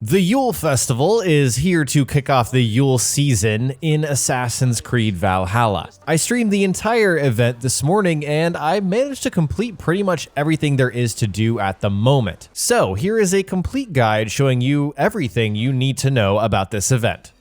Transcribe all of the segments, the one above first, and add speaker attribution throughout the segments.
Speaker 1: The Yule Festival is here to kick off the Yule season in Assassin's Creed Valhalla. I streamed the entire event this morning and I managed to complete pretty much everything there is to do at the moment. So here is a complete guide showing you everything you need to know about this event.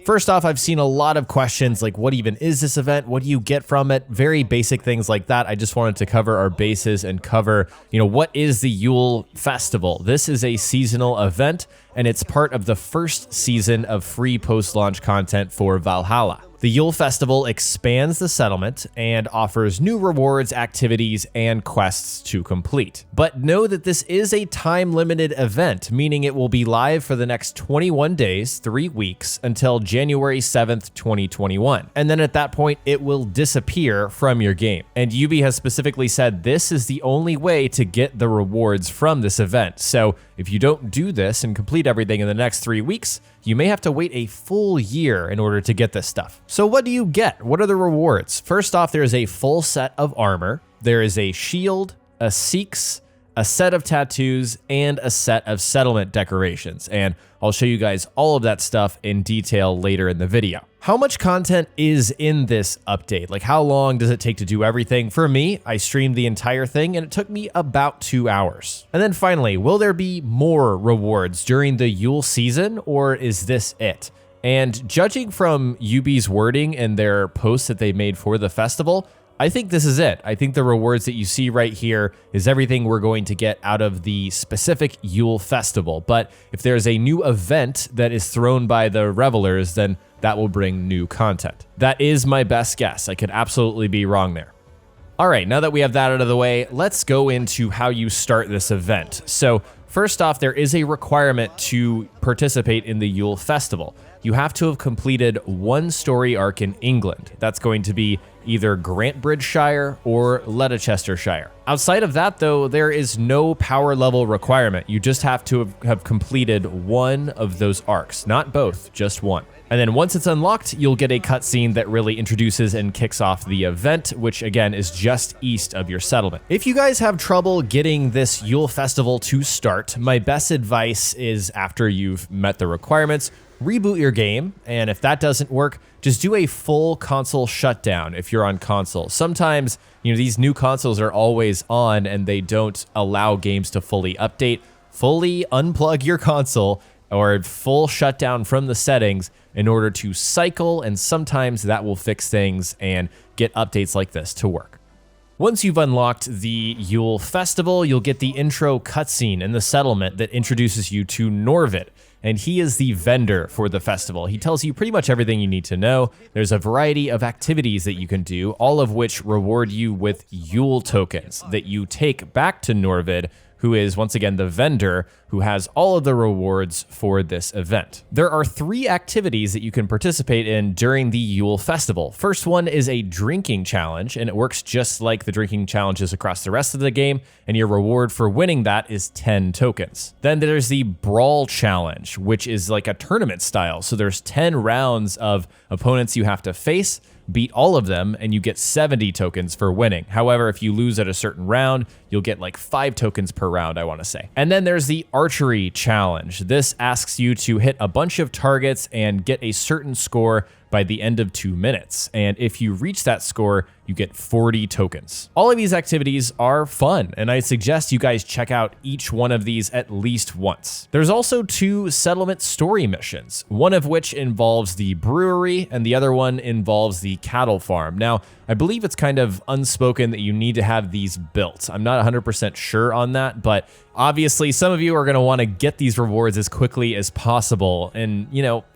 Speaker 1: First off, I've seen a lot of questions like what even is this event? What do you get from it? Very basic things like that. I just wanted to cover our bases and cover, what is the Yule Festival? This is a seasonal event and it's part of the first season of free post-launch content for Valhalla. The Yule Festival expands the settlement and offers new rewards, activities, and quests to complete. But know that this is a time-limited event, meaning it will be live for the next 21 days, 3 weeks, until January 7th, 2021. And then at that point, it will disappear from your game. And Ubi has specifically said this is the only way to get the rewards from this event. So if you don't do this and complete everything in the next 3 weeks, you may have to wait a full year in order to get this stuff. So what do you get? What are the rewards? First off, there is a full set of armor. There is a shield, a seeks, a set of tattoos, and a set of settlement decorations. And I'll show you guys all of that stuff in detail later in the video. How much content is in this update? Like how long does it take to do everything? For me, I streamed the entire thing and it took me about 2 hours. And then finally, will there be more rewards during the Yule season or is this it? And judging from Ubi's wording and their posts that they made for the festival, I think this is it. I think the rewards that you see right here is everything we're going to get out of the specific Yule Festival. But if there's a new event that is thrown by the revelers, then that will bring new content. That is my best guess. I could absolutely be wrong there. All right, now that we have that out of the way, let's go into how you start this event. So first off, there is a requirement to participate in the Yule Festival. You have to have completed one story arc in England. That's going to be either Grantbridgeshire or Leicestershire. Outside of that, though, there is no power level requirement. You just have to have completed one of those arcs, not both, just one. And then once it's unlocked, you'll get a cutscene that really introduces and kicks off the event, which again is just east of your settlement. If you guys have trouble getting this Yule Festival to start, my best advice is after you've met the requirements, reboot your game, and if that doesn't work, just do a full console shutdown if you're on console. Sometimes, these new consoles are always on and they don't allow games to fully update. Fully unplug your console or full shutdown from the settings in order to cycle, and sometimes that will fix things and get updates like this to work. Once you've unlocked the Yule Festival, you'll get the intro cutscene in the settlement that introduces you to Norvid, and he is the vendor for the festival. He tells you pretty much everything you need to know. There's a variety of activities that you can do, all of which reward you with Yule tokens that you take back to Norvid, who is once again the vendor who has all of the rewards for this event. There are 3 activities that you can participate in during the Yule Festival. First one is a drinking challenge, and it works just like the drinking challenges across the rest of the game, and your reward for winning that is 10 tokens. Then there's the Brawl Challenge, which is like a tournament style. So there's 10 rounds of opponents you have to face, beat all of them, and you get 70 tokens for winning. However, if you lose at a certain round, you'll get like 5 tokens per round, I want to say. And then there's the Archery Challenge. This asks you to hit a bunch of targets and get a certain score by the end of 2 minutes. And if you reach that score, you get 40 tokens. All of these activities are fun, and I suggest you guys check out each one of these at least once. There's also 2 settlement story missions, one of which involves the brewery and the other one involves the cattle farm. Now, I believe it's kind of unspoken that you need to have these built. I'm not 100% sure on that, but obviously some of you are going to want to get these rewards as quickly as possible. And,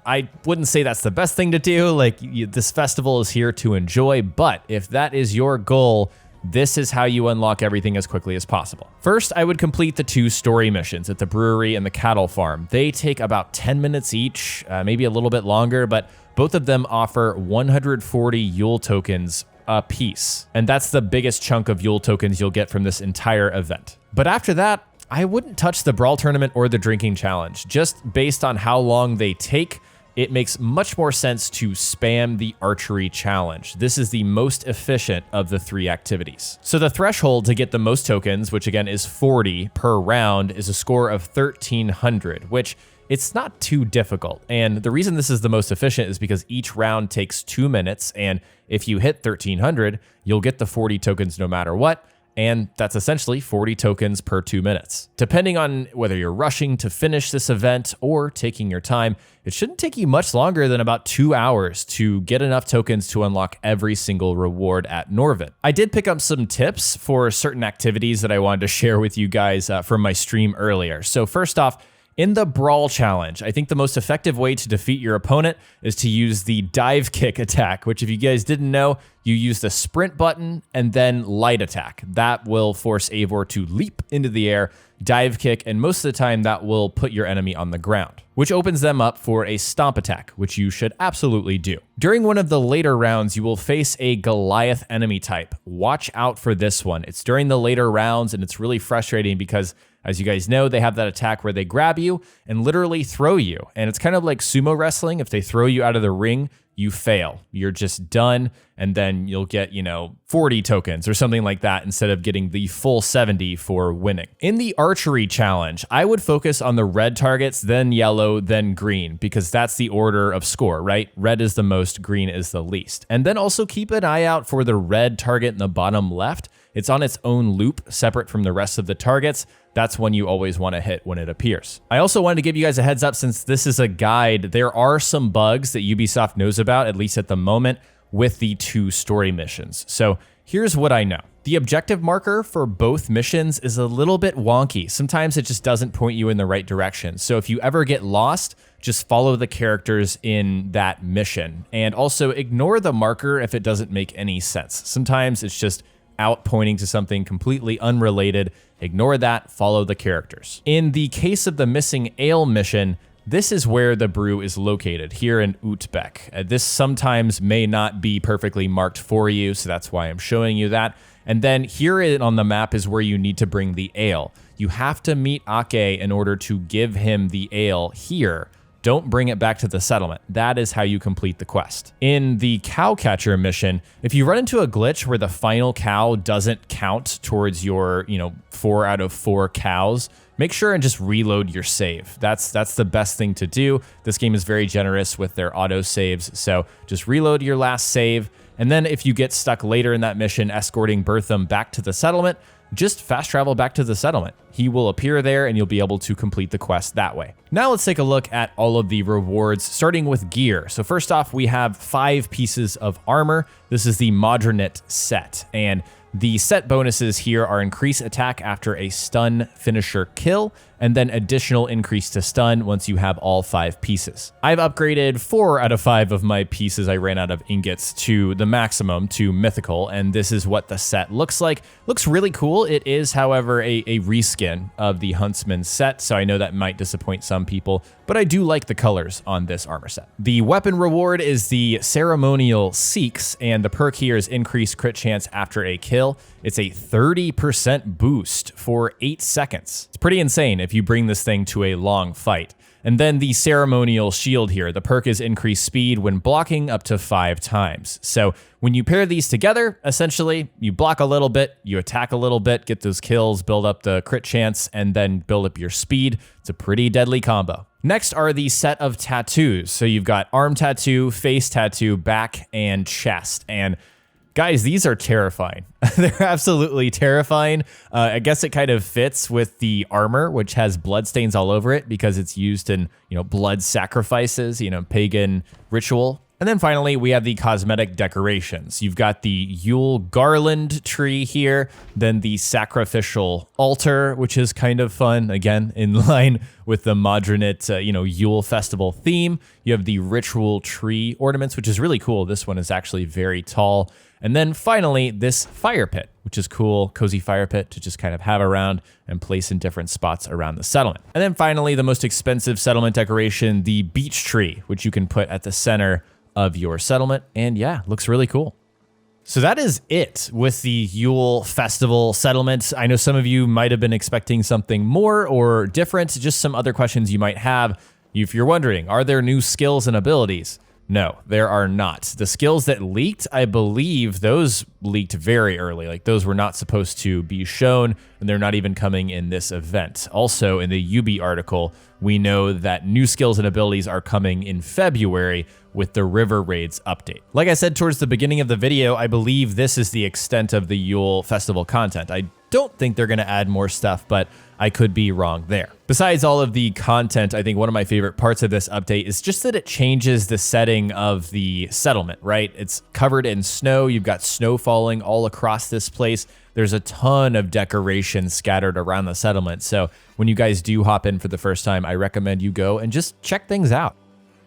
Speaker 1: I wouldn't say that's the best thing to do. Like, this festival is here to enjoy, but if that is your goal, this is how you unlock everything as quickly as possible. First, I would complete the 2 story missions at the brewery and the cattle farm. They take about 10 minutes each, maybe a little bit longer, but both of them offer 140 Yule tokens a piece. And that's the biggest chunk of Yule tokens you'll get from this entire event. But after that, I wouldn't touch the Brawl Tournament or the Drinking Challenge. Just based on how long they take, it makes much more sense to spam the Archery Challenge. This is the most efficient of the 3 activities. So the threshold to get the most tokens, which again is 40 per round, is a score of 1,300, which it's not too difficult. And the reason this is the most efficient is because each round takes 2 minutes, and if you hit 1300, you'll get the 40 tokens no matter what. And that's essentially 40 tokens per 2 minutes. Depending on whether you're rushing to finish this event or taking your time, it shouldn't take you much longer than about 2 hours to get enough tokens to unlock every single reward at Norvin. I did pick up some tips for certain activities that I wanted to share with you guys from my stream earlier. So first off, in the Brawl Challenge, I think the most effective way to defeat your opponent is to use the dive kick attack, which if you guys didn't know, you use the sprint button and then light attack. That will force Eivor to leap into the air, dive kick, and most of the time that will put your enemy on the ground, which opens them up for a stomp attack, which you should absolutely do. During one of the later rounds, you will face a Goliath enemy type. Watch out for this one. It's during the later rounds, and it's really frustrating because, as you guys know, they have that attack where they grab you and literally throw you. And it's kind of like sumo wrestling. If they throw you out of the ring, you fail. You're just done. And then you'll get, 40 tokens or something like that instead of getting the full 70 for winning. In the archery challenge, I would focus on the red targets, then yellow, then green, because that's the order of score, right? Red is the most, green is the least. And then also keep an eye out for the red target in the bottom left. It's on its own loop, separate from the rest of the targets. That's one you always want to hit when it appears. I also wanted to give you guys a heads up, since this is a guide, there are some bugs that Ubisoft knows about, at least at the moment, with the 2 story missions. So here's what I know. The objective marker for both missions is a little bit wonky. Sometimes it just doesn't point you in the right direction. So if you ever get lost, just follow the characters in that mission. And also ignore the marker if it doesn't make any sense. Sometimes it's just out pointing to something completely unrelated. Ignore that, follow the characters. In the case of the missing ale mission, this is where the brew is located, here in Utbeck. This sometimes may not be perfectly marked for you, so that's why I'm showing you that. And then here on the map is where you need to bring the ale. You have to meet Ake in order to give him the ale here. Don't bring it back to the settlement. That is how you complete the quest. In the cow catcher mission, if you run into a glitch where the final cow doesn't count towards your, 4 out of 4 cows, make sure and just reload your save. That's the best thing to do. This game is very generous with their auto saves, so just reload your last save. And then if you get stuck later in that mission escorting Bertham back to the settlement, just fast travel back to the settlement. He will appear there and you'll be able to complete the quest that way. Now let's take a look at all of the rewards, starting with gear. So first off, we have 5 pieces of armor. This is the Modronit set, and the set bonuses here are increase attack after a stun finisher kill, and then additional increase to stun once you have all 5 pieces. I've upgraded 4 out of 5 of my pieces I ran out of ingots to the maximum, to mythical, and this is what the set looks like. Looks really cool. It is, however, a reskin of the Huntsman set, so I know that might disappoint some people, but I do like the colors on this armor set. The weapon reward is the Ceremonial Seeks, and the perk here is increased crit chance after a kill. It's a 30% boost for 8 seconds. It's pretty insane if you bring this thing to a long fight. And then the Ceremonial Shield here, the perk is increased speed when blocking up to 5 times. So when you pair these together, essentially, you block a little bit, you attack a little bit, get those kills, build up the crit chance, and then build up your speed. It's a pretty deadly combo. Next are the set of tattoos. So you've got arm tattoo, face tattoo, back, and chest. And guys, these are terrifying. They're absolutely terrifying. I guess it kind of fits with the armor, which has bloodstains all over it because it's used in, blood sacrifices, pagan ritual. And then finally, we have the cosmetic decorations. You've got the Yule garland tree here, then the sacrificial altar, which is kind of fun, again, in line with the Modronit, Yule Festival theme. You have the ritual tree ornaments, which is really cool. This one is actually very tall. And then finally, this fire pit, which is cool, cozy fire pit to just kind of have around and place in different spots around the settlement. And then finally, the most expensive settlement decoration, the beech tree, which you can put at the center of your settlement. And yeah, looks really cool. So that is it with the Yule Festival settlement. I know some of you might have been expecting something more or different, just some other questions you might have. If you're wondering, are there new skills and abilities? No, there are not. The skills that leaked, I believe those leaked very early. Like those were not supposed to be shown, and they're not even coming in this event. Also, in the Ubi article, we know that new skills and abilities are coming in February with the River Raids update. Like I said towards the beginning of the video, I believe this is the extent of the Yule Festival content. I don't think they're going to add more stuff, but I could be wrong there. Besides all of the content, I think one of my favorite parts of this update is just that it changes the setting of the settlement, right? It's covered in snow. You've got snow falling all across this place. There's a ton of decorations scattered around the settlement. So when you guys do hop in for the first time, I recommend you go and just check things out.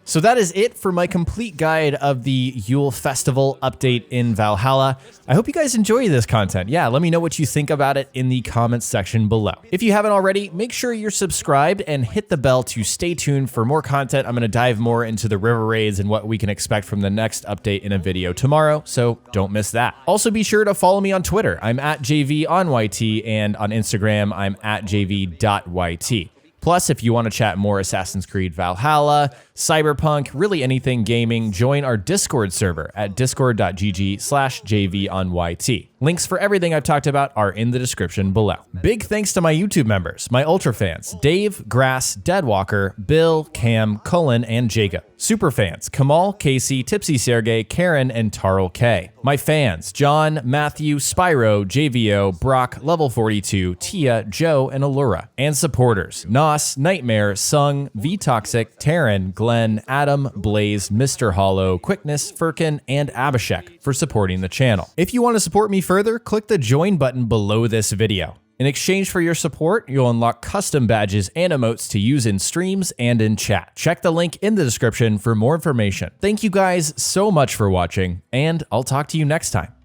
Speaker 1: So that is it for my complete guide of the Yule Festival update in Valhalla. I hope you guys enjoy this content. Yeah, let me know what you think about it in the comments section below. If you haven't already, make sure you're subscribed and hit the bell to stay tuned for more content. I'm going to dive more into the river raids and what we can expect from the next update in a video tomorrow, so don't miss that. Also be sure to follow me on Twitter. I'm at jayvee on YT, and on Instagram, I'm at jayvee.yt. Plus, if you want to chat more Assassin's Creed Valhalla, Cyberpunk, really anything gaming, join our Discord server at discord.gg/jayveeonyt. Links for everything I've talked about are in the description below. Big thanks to my YouTube members, my Ultra fans, Dave, Grass, Deadwalker, Bill, Cam, Cullen, and Jacob. Super fans, Kamal, Casey, Tipsy Sergey, Karen, and Tarl K. My fans, John, Matthew, Spyro, JVO, Brock, Level 42, Tia, Joe, and Allura. And supporters, Nos, Nightmare, Sung, V-Toxic, Taryn, Glenn, Adam, Blaze, Mr. Hollow, Quickness, Firkin, and Abhishek for supporting the channel. If you want to support me further, click the join button below this video. In exchange for your support, you'll unlock custom badges and emotes to use in streams and in chat. Check the link in the description for more information. Thank you guys so much for watching, and I'll talk to you next time.